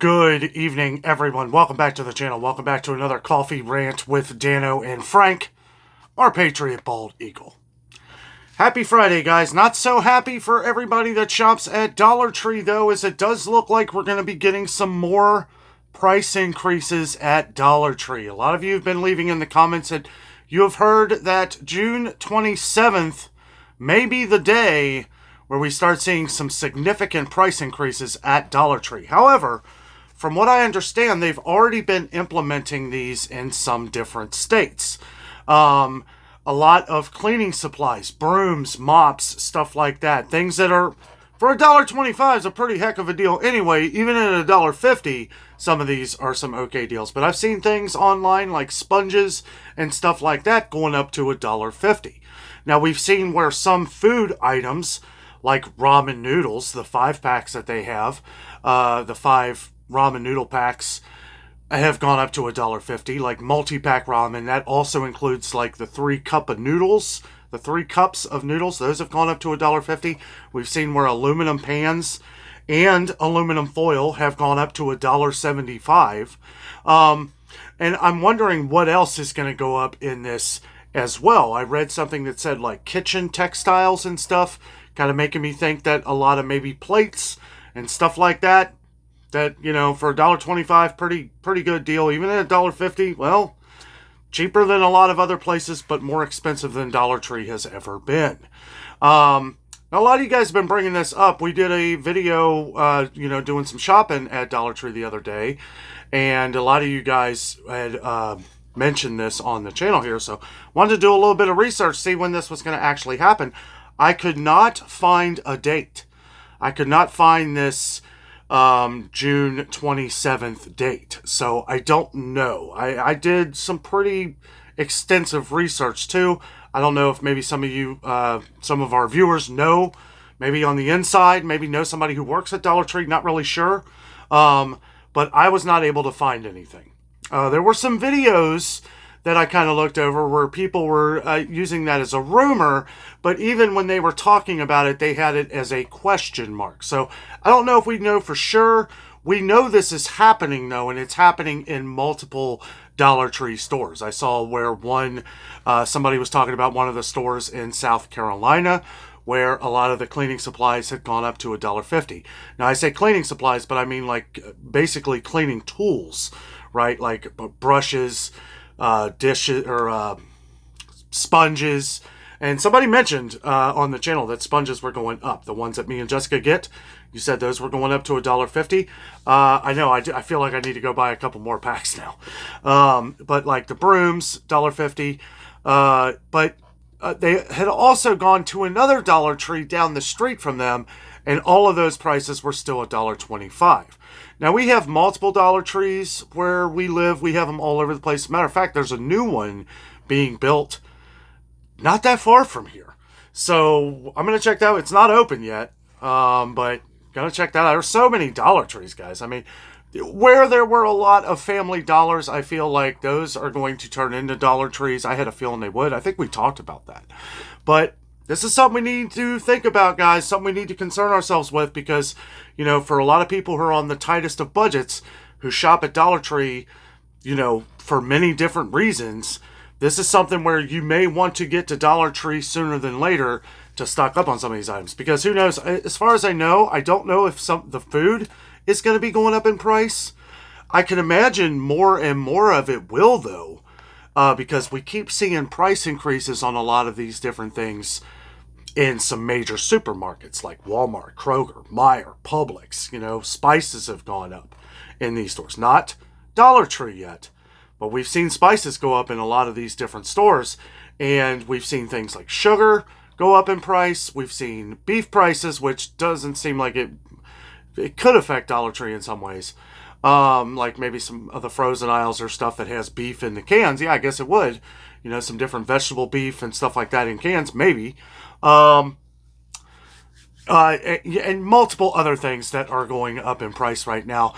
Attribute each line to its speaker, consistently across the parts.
Speaker 1: Good evening, everyone. Welcome back to the channel. Welcome back to another coffee rant with Dano and Frank, our Patriot Bald Eagle. Happy Friday, guys. Not so happy for everybody that shops at Dollar Tree, though, as it does look like we're going to be getting some more price increases at Dollar Tree. A lot of you have been leaving in the comments that you have heard that June 27th may be the day where we start seeing some significant price increases at Dollar Tree. However, from what I understand, they've already been implementing these in some different states. A lot of cleaning supplies, brooms, mops, stuff like that. Things that are, for $1.25 is a pretty heck of a deal anyway. Even at $1.50, some of these are some okay deals. But I've seen things online like sponges and stuff like that going up to $1.50. Now, we've seen where some food items, like ramen noodles, the 5-packs that they have, the 5 ramen noodle packs have gone up to $1.50, like multi-pack ramen. That also includes like the 3 cup of noodles, the 3 cups of noodles. Those have gone up to $1.50. We've seen where aluminum pans and aluminum foil have gone up to $1.75. And I'm wondering what else is going to go up in this as well. I read something that said like kitchen textiles and stuff, kind of making me think that a lot of maybe plates and stuff like that, you know, for $1.25, pretty good deal. Even at $1.50, well, cheaper than a lot of other places, but more expensive than Dollar Tree has ever been. Now, a lot of you guys have been bringing this up. We did a video, doing some shopping at Dollar Tree the other day, and a lot of you guys had mentioned this on the channel here, so wanted to do a little bit of research, see when this was going to actually happen. I could not find a date. I could not find this June 27th date. So I don't know. I did some pretty extensive research too. I don't know if maybe some of you, some of our viewers know, maybe on the inside, maybe know somebody who works at Dollar Tree, not really sure. But I was not able to find anything. There were some videos that I kind of looked over where people were using that as a rumor, but even when they were talking about it, they had it as a question mark. So I don't know if we know for sure. We know this is happening, though, and it's happening in multiple Dollar Tree stores. I saw where somebody was talking about one of the stores in South Carolina where a lot of the cleaning supplies had gone up to $1.50. Now, I say cleaning supplies, but I mean like basically cleaning tools, right? Like brushes, dishes, or sponges. And somebody mentioned on the channel that sponges were going up. The ones that me and Jessica get, you said those were going up to $1.50. I know, I feel like I need to go buy a couple more packs now. But like the brooms, $1.50. But they had also gone to another Dollar Tree down the street from them, and all of those prices were still $1.25. Now, we have multiple Dollar Trees where we live. We have them all over the place. Matter of fact, there's a new one being built not that far from here. So I'm going to check that out. It's not open yet, but going to check that out. There's so many Dollar Trees, guys. I mean, where there were a lot of Family Dollars, I feel like those are going to turn into Dollar Trees. I had a feeling they would. I think we talked about that. But this is something we need to think about, guys. Something we need to concern ourselves with because, you know, for a lot of people who are on the tightest of budgets, who shop at Dollar Tree, you know, for many different reasons, this is something where you may want to get to Dollar Tree sooner than later to stock up on some of these items. Because who knows, as far as I know, I don't know if the food is going to be going up in price. I can imagine more and more of it will, though. Because we keep seeing price increases on a lot of these different things in some major supermarkets like Walmart, Kroger, Meijer, Publix. You know, spices have gone up in these stores. Not Dollar Tree yet, but we've seen spices go up in a lot of these different stores. And we've seen things like sugar go up in price. We've seen beef prices, which doesn't seem like it could affect Dollar Tree in some ways. Like maybe some of the frozen aisles or stuff that has beef in the cans. Yeah, I guess it would. You know, some different vegetable beef and stuff like that in cans, maybe. And multiple other things that are going up in price right now.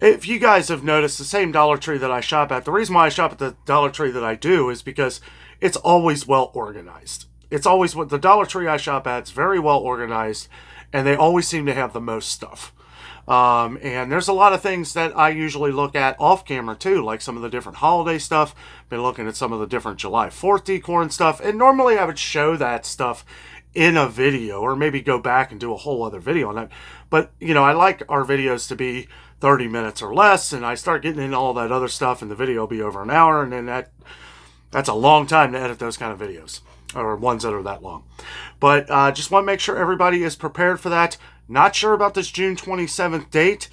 Speaker 1: If you guys have noticed, the same Dollar Tree that I shop at, the reason why I shop at the Dollar Tree that I do is because it's always well organized. It's always what the Dollar Tree I shop at. It's very well organized, and they always seem to have the most stuff. And there's a lot of things that I usually look at off camera too, like some of the different holiday stuff. Been looking at some of the different July 4th decor and stuff. And normally I would show that stuff in a video, or maybe go back and do a whole other video on it. But, you know, I like our videos to be 30 minutes or less, and I start getting into all that other stuff, and the video will be over an hour, and then that's a long time to edit those kind of videos, or ones that are that long. But just want to make sure everybody is prepared for that. Not sure about this June 27th date,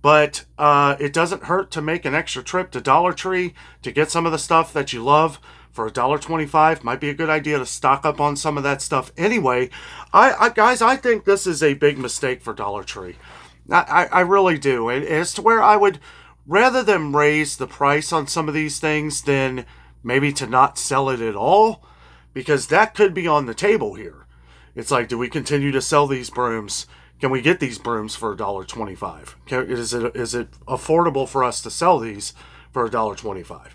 Speaker 1: but it doesn't hurt to make an extra trip to Dollar Tree to get some of the stuff that you love. For $1.25, might be a good idea to stock up on some of that stuff anyway. Guys, I think this is a big mistake for Dollar Tree. I really do. And as to where I would, rather than raise the price on some of these things, than maybe to not sell it at all, because that could be on the table here. It's like, do we continue to sell these brooms? Can we get these brooms for $1.25? Is it affordable for us to sell these for $1.25?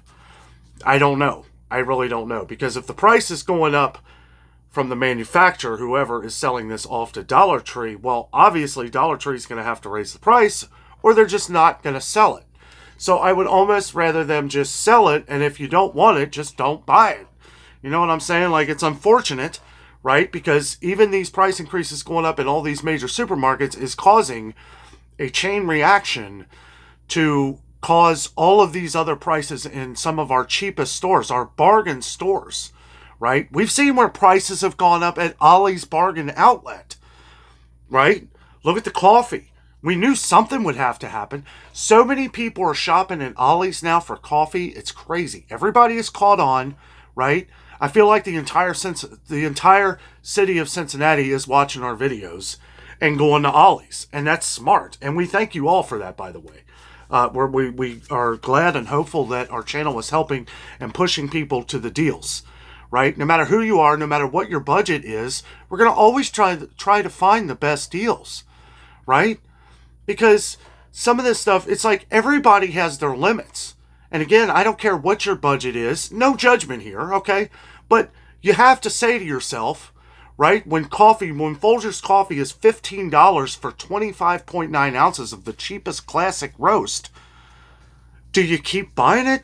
Speaker 1: I don't know. I really don't know, because if the price is going up from the manufacturer, whoever is selling this off to Dollar Tree, well, obviously Dollar Tree is going to have to raise the price, or they're just not going to sell it. So I would almost rather them just sell it, and if you don't want it, just don't buy it. You know what I'm saying? Like, it's unfortunate, right? Because even these price increases going up in all these major supermarkets is causing a chain reaction to cause all of these other prices in some of our cheapest stores, our bargain stores, right? We've seen where prices have gone up at Ollie's Bargain Outlet, right? Look at the coffee. We knew something would have to happen. So many people are shopping at Ollie's now for coffee. It's crazy. Everybody is caught on, right? I feel like the entire city of Cincinnati is watching our videos and going to Ollie's, and that's smart. And we thank you all for that, by the way. We are glad and hopeful that our channel is helping and pushing people to the deals, right? No matter who you are, no matter what your budget is, we're going to always try to find the best deals, right? Because some of this stuff, it's like everybody has their limits. And again, I don't care what your budget is. No judgment here, okay? But you have to say to yourself, right, when Folgers coffee is $15 for 25.9 ounces of the cheapest classic roast, do you keep buying it?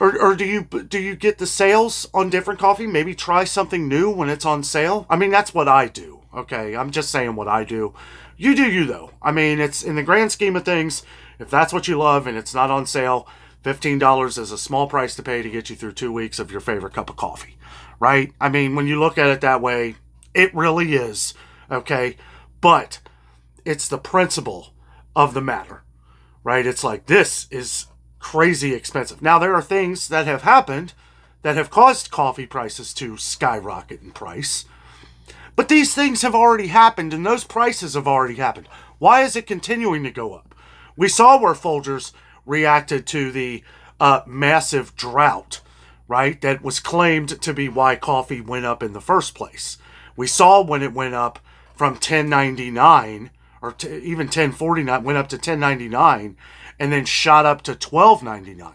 Speaker 1: Or do you get the sales on different coffee? Maybe try something new when it's on sale? I mean, that's what I do, okay? I'm just saying what I do. You do you, though. I mean, it's in the grand scheme of things, if that's what you love and it's not on sale, $15 is a small price to pay to get you through 2 weeks of your favorite cup of coffee. Right? I mean, when you look at it that way, it really is, okay? But it's the principle of the matter, right? It's like, this is crazy expensive. Now, there are things that have happened that have caused coffee prices to skyrocket in price, but these things have already happened, and those prices have already happened. Why is it continuing to go up? We saw where Folgers reacted to the massive drought, right? That was claimed to be why coffee went up in the first place. We saw when it went up from $10.99 or even $10.49, went up to $10.99 and then shot up to $12.99,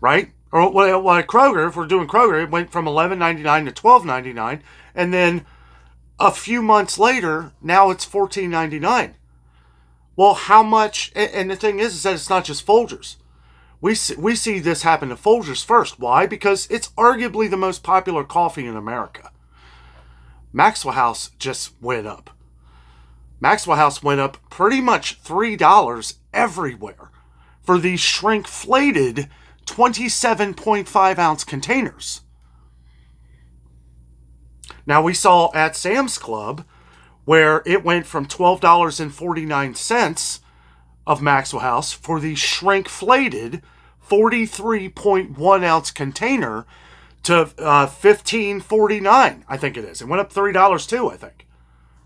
Speaker 1: right? Or like Kroger, if we're doing Kroger, it went from $11.99 to $12.99, and then a few months later, now it's $14.99. Well, how much? And the thing is that it's not just Folgers. We see this happen to Folgers first. Why? Because it's arguably the most popular coffee in America. Maxwell House just went up. Maxwell House went up pretty much $3 everywhere for these shrinkflated 27.5 ounce containers. Now, we saw at Sam's Club where it went from $12.49 of Maxwell House for the shrinkflated 43.1 ounce container to $15.49, I think it is. It went up $3 too, I think.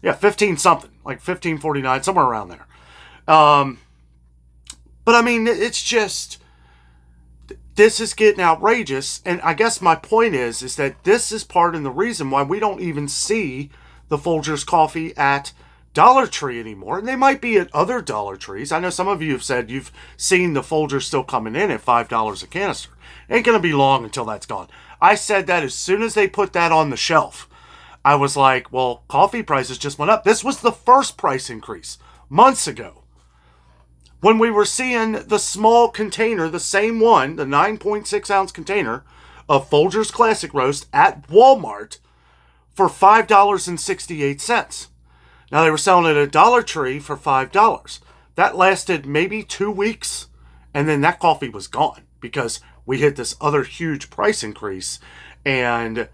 Speaker 1: Yeah, 15 something, like $15.49, somewhere around there. But I mean, it's just, this is getting outrageous. And I guess my point is that this is part of the reason why we don't even see the Folgers coffee at Dollar Tree anymore. And they might be at other Dollar Trees. I know some of you have said you've seen the Folgers still coming in at $5 a canister. Ain't going to be long until that's gone. I said that as soon as they put that on the shelf. I was like, well, coffee prices just went up. This was the first price increase. months ago, when we were seeing the small container, the same one, the 9.6 ounce container of Folgers Classic Roast at Walmart for $5.68. Now, they were selling it at Dollar Tree for $5. That lasted maybe 2 weeks, and then that coffee was gone because we hit this other huge price increase, and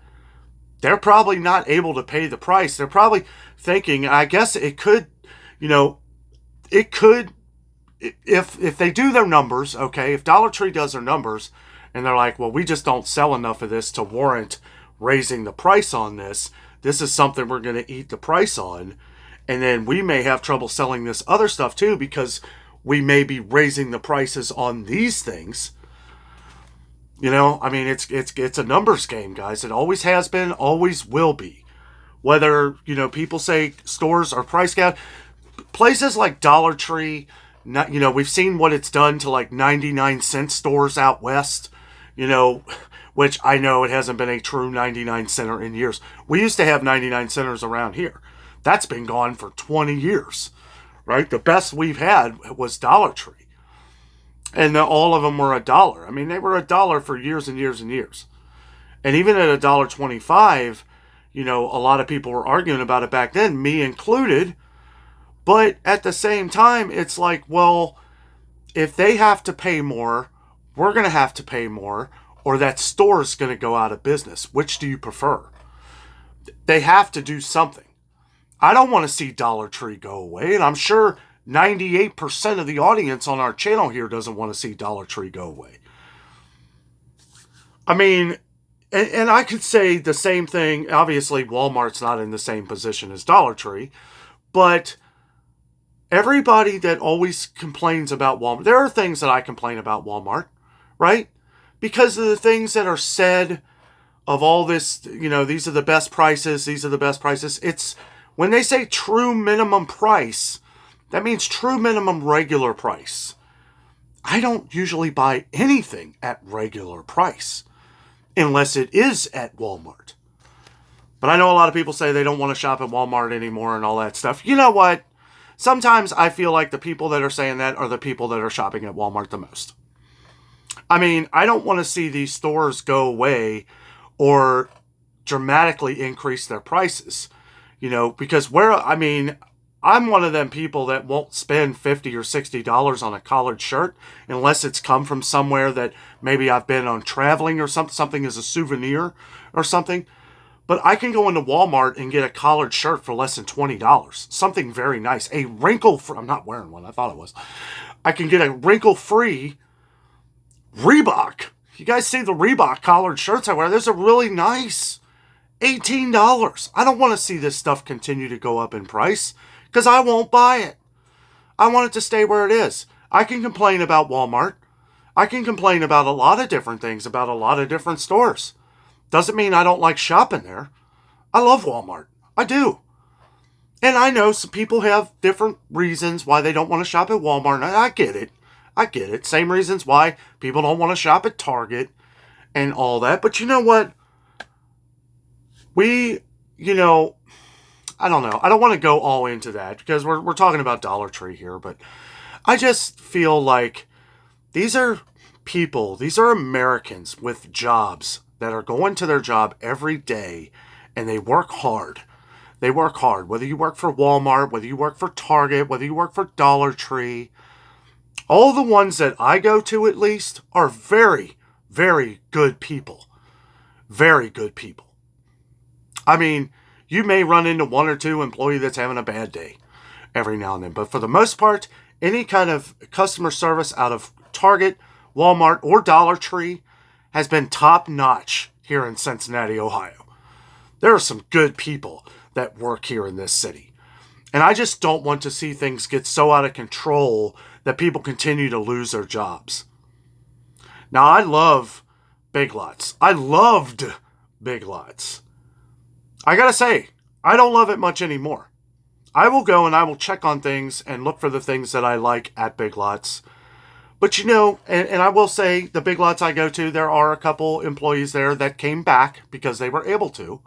Speaker 1: they're probably not able to pay the price. They're probably thinking, I guess it could, it could, if they do their numbers, okay, if Dollar Tree does their numbers, and they're like, well, we just don't sell enough of this to warrant raising the price on this. This is something we're going to eat the price on. And then we may have trouble selling this other stuff too because we may be raising the prices on these things. I mean, it's a numbers game, guys. It always has been, always will be. Whether, people say stores are price gouged. Places like Dollar Tree, we've seen what it's done to like 99-cent stores out west, which I know it hasn't been a true 99 center in years. We used to have 99 centers around here. That's been gone for 20 years, right? The best we've had was Dollar Tree. And all of them were $1. I mean, they were $1 for years and years and years. And even at $1.25, a lot of people were arguing about it back then, me included. But at the same time, it's like, well, if they have to pay more, we're going to have to pay more, or that store's going to go out of business. Which do you prefer? They have to do something. I don't want to see Dollar Tree go away, and I'm sure 98% of the audience on our channel here doesn't want to see Dollar Tree go away. I mean, and I could say the same thing. Obviously, Walmart's not in the same position as Dollar Tree, but everybody that always complains about Walmart, there are things that I complain about Walmart, right? Because of the things that are said of all this, these are the best prices, these are the best prices. It's when they say true minimum price, that means true minimum regular price. I don't usually buy anything at regular price unless it is at Walmart. But I know a lot of people say they don't want to shop at Walmart anymore and all that stuff. You know what? Sometimes I feel like the people that are saying that are the people that are shopping at Walmart the most. I mean, I don't want to see these stores go away or dramatically increase their prices, because I'm one of them people that won't spend $50 or $60 on a collared shirt unless it's come from somewhere that maybe I've been on traveling or something as a souvenir or something. But I can go into Walmart and get a collared shirt for less than $20. Something very nice. A wrinkle-free... I'm not wearing one. I thought it was. I can get a wrinkle-free Reebok. You guys see the Reebok collared shirts I wear? Those are really nice. $18. I don't want to see this stuff continue to go up in price because I won't buy it. I want it to stay where it is. I can complain about Walmart. I can complain about a lot of different things, about a lot of different stores. Doesn't mean I don't like shopping there. I love Walmart. I do. And I know some people have different reasons why they don't want to shop at Walmart. I get it. I get it. Same reasons why people don't want to shop at Target and all that. But you know what? I don't know. I don't want to go all into that because we're talking about Dollar Tree here. But I just feel like these are people, these are Americans with jobs that are going to their job every day and they work hard. They work hard. Whether you work for Walmart, whether you work for Target, whether you work for Dollar Tree, all the ones that I go to at least are very, very good people. Very good people. I mean, you may run into one or two employee that's having a bad day every now and then. But for the most part, any kind of customer service out of Target, Walmart, or Dollar Tree has been top notch here in Cincinnati, Ohio. There are some good people that work here in this city. And I just don't want to see things get so out of control that people continue to lose their jobs. Now, I love Big Lots. I loved Big Lots. I gotta say, I don't love it much anymore. I will go and I will check on things and look for the things that I like at Big Lots. But and I will say, the Big Lots I go to, there are a couple employees there that came back because they were able to.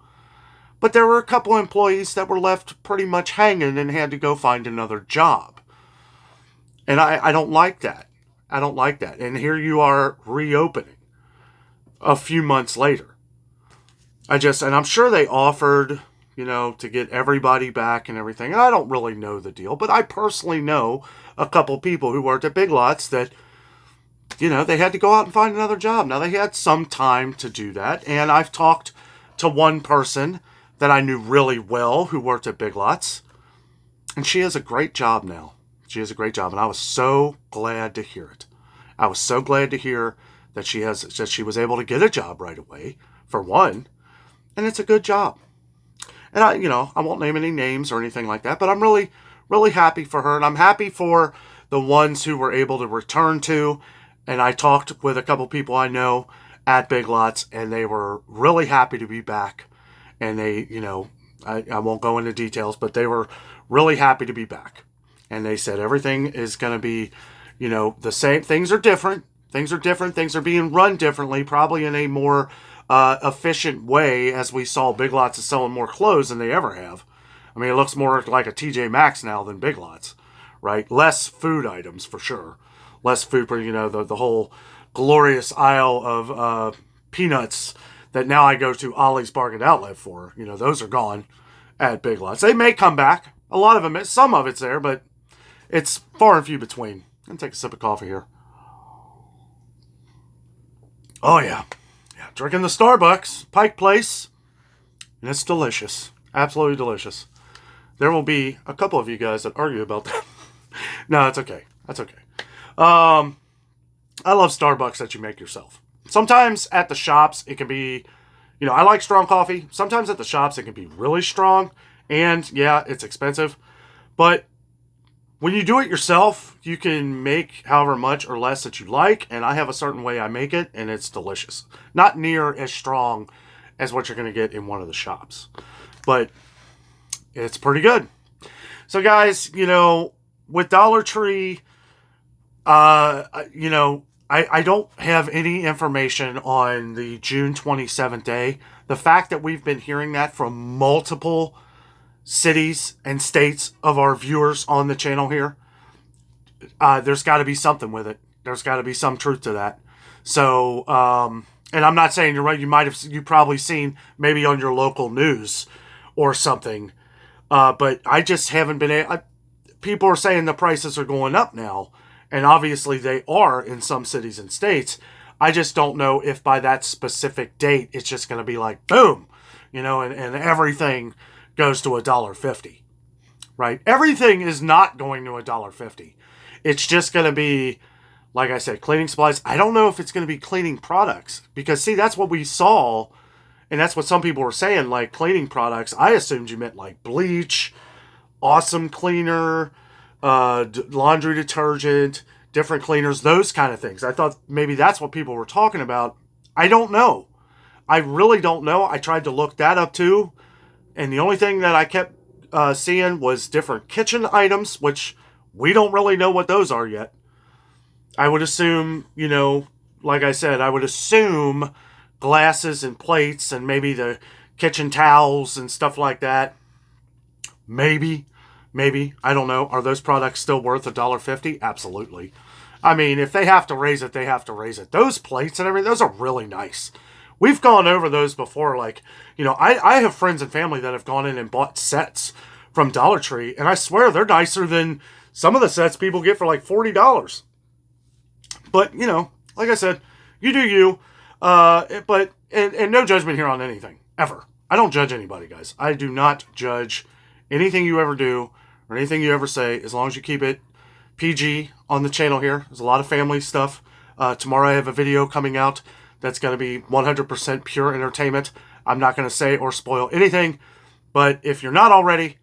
Speaker 1: But there were a couple employees that were left pretty much hanging and had to go find another job. And I don't like that. I don't like that. And here you are reopening a few months later. And I'm sure they offered, to get everybody back and everything. And I don't really know the deal, but I personally know a couple people who worked at Big Lots that, they had to go out and find another job. Now, they had some time to do that. And I've talked to one person that I knew really well who worked at Big Lots. And she has a great job now. She has a great job. And I was so glad to hear it. I was so glad to hear that she was able to get a job right away, for one. And it's a good job. And I won't name any names or anything like that, but I'm really, really happy for her. And I'm happy for the ones who were able to return to. And I talked with a couple people I know at Big Lots, and they were really happy to be back. And they, I won't go into details, but they were really happy to be back. And they said everything is going to be, the same. Things are different. Things are different. Things are being run differently, probably in a more efficient way, as we saw Big Lots is selling more clothes than they ever have. I mean, it looks more like a TJ Maxx now than Big Lots, right? Less food items, for sure. Less food, the whole glorious aisle of peanuts that now I go to Ollie's Bargain Outlet for. Those are gone at Big Lots. They may come back. A lot of them, some of it's there, but it's far and few between. I'm going to take a sip of coffee here. Oh, yeah. Yeah, drinking the Starbucks, Pike Place, and it's delicious. Absolutely delicious. There will be a couple of you guys that argue about that. No, that's okay. That's okay. I love Starbucks that you make yourself. Sometimes at the shops, it can be, I like strong coffee. Sometimes at the shops, it can be really strong. And, yeah, it's expensive. But when you do it yourself, you can make however much or less that you like. And I have a certain way I make it, and it's delicious. Not near as strong as what you're going to get in one of the shops. But it's pretty good. So, guys, with Dollar Tree, I don't have any information on the June 27th day. The fact that we've been hearing that from multiple cities and states of our viewers on the channel here, there's got to be something with it. There's got to be some truth to that. So, and I'm not saying you're right. You probably seen maybe on your local news or something. But I just haven't been people are saying the prices are going up now. And obviously they are in some cities and states. I just don't know if by that specific date, it's just going to be like, boom, and everything goes to $1.50, right? Everything is not going to $1.50. It's just going to be, like I said, cleaning supplies. I don't know if it's going to be cleaning products, because see, that's what we saw. And that's what some people were saying, like cleaning products. I assumed you meant like bleach, Awesome Cleaner, laundry detergent, different cleaners, those kind of things. I thought maybe that's what people were talking about. I don't know. I really don't know. I tried to look that up too. And the only thing that I kept seeing was different kitchen items, which we don't really know what those are yet. I would assume, like I said, I would assume glasses and plates and maybe the kitchen towels and stuff like that. Maybe, I don't know. Are those products still worth $1.50? Absolutely. I mean, if they have to raise it, they have to raise it. Those plates and everything, those are really nice. We've gone over those before. Like, I have friends and family that have gone in and bought sets from Dollar Tree, and I swear they're nicer than some of the sets people get for like $40. But, like I said, you do you. But no judgment here on anything, ever. I don't judge anybody, guys. I do not judge anything you ever do or anything you ever say, as long as you keep it PG on the channel here. There's a lot of family stuff. Tomorrow I have a video coming out that's going to be 100% pure entertainment. I'm not going to say or spoil anything, but if you're not already,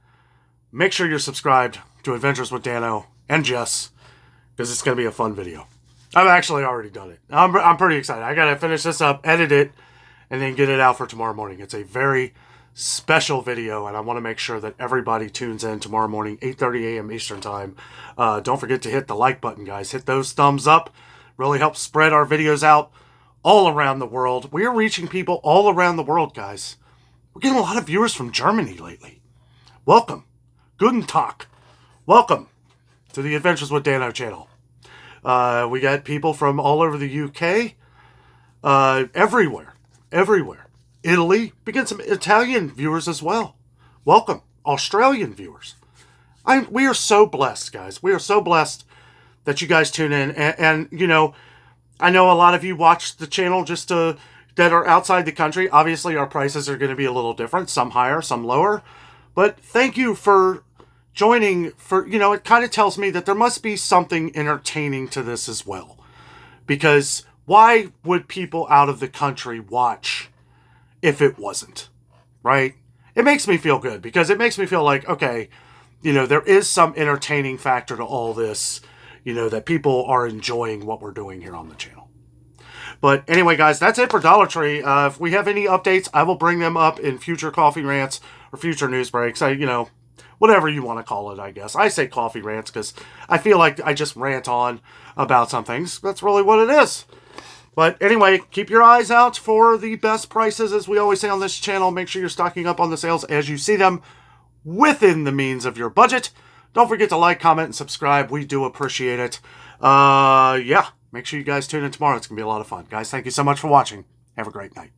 Speaker 1: make sure you're subscribed to Adventures with Dano and Jess, because it's going to be a fun video. I've actually already done it. I'm pretty excited. I got to finish this up, edit it, and then get it out for tomorrow morning. It's a very special video, and I want to make sure that everybody tunes in tomorrow morning, 8:30 a.m. Eastern Time. Don't forget to hit the like button, guys. Hit those thumbs up. Really helps spread our videos out all around the world. We are reaching people all around the world, guys. We're getting a lot of viewers from Germany lately. Welcome. Guten Tag. Welcome to the Adventures with Dano channel. We got people from all over the UK, everywhere. Italy, we get some Italian viewers as well. Welcome, Australian viewers. We are so blessed, guys. We are so blessed that you guys tune in. And you know, I know a lot of you watch the channel just that are outside the country. Obviously, our prices are going to be a little different. Some higher, some lower. But thank you for joining. It kind of tells me that there must be something entertaining to this as well. Because why would people out of the country watch if it wasn't? Right? It makes me feel good because it makes me feel like, okay, there is some entertaining factor to all this, that people are enjoying what we're doing here on the channel. But anyway, guys, that's it for Dollar Tree. If we have any updates, I will bring them up in future coffee rants or future news breaks. Whatever you want to call it, I guess. I say coffee rants because I feel like I just rant on about some things. That's really what it is. But anyway, keep your eyes out for the best prices, as we always say on this channel. Make sure you're stocking up on the sales as you see them within the means of your budget. Don't forget to like, comment, and subscribe. We do appreciate it. Yeah, make sure you guys tune in tomorrow. It's going to be a lot of fun. Guys, thank you so much for watching. Have a great night.